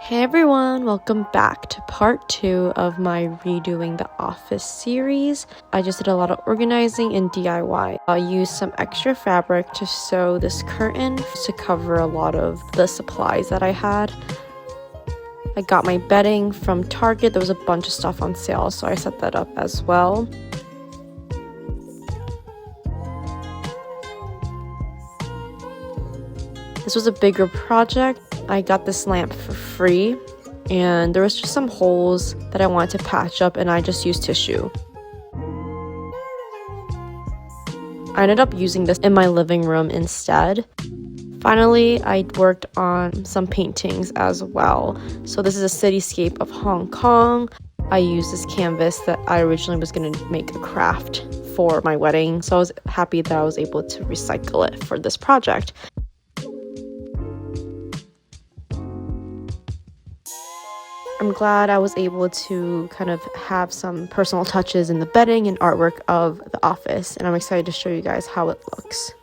Hey everyone, welcome back to part 2 of my redoing the office series. I just did a lot of organizing and DIY. I used some extra fabric to sew this curtain to cover a lot of the supplies that I had. I got my bedding from Target. There was a bunch of stuff on sale, so I set that up as well. This was a bigger project. I got this lamp for free, and there was just some holes that I wanted to patch up, and I just used tissue. I ended up using this in my living room instead. Finally, I worked on some paintings as well. So this is a cityscape of Hong Kong. I used this canvas that I originally was going to make a craft for my wedding, so I was happy that I was able to recycle it for this project. I'm glad I was able to kind of have some personal touches in the bedding and artwork of the office, and I'm excited to show you guys how it looks.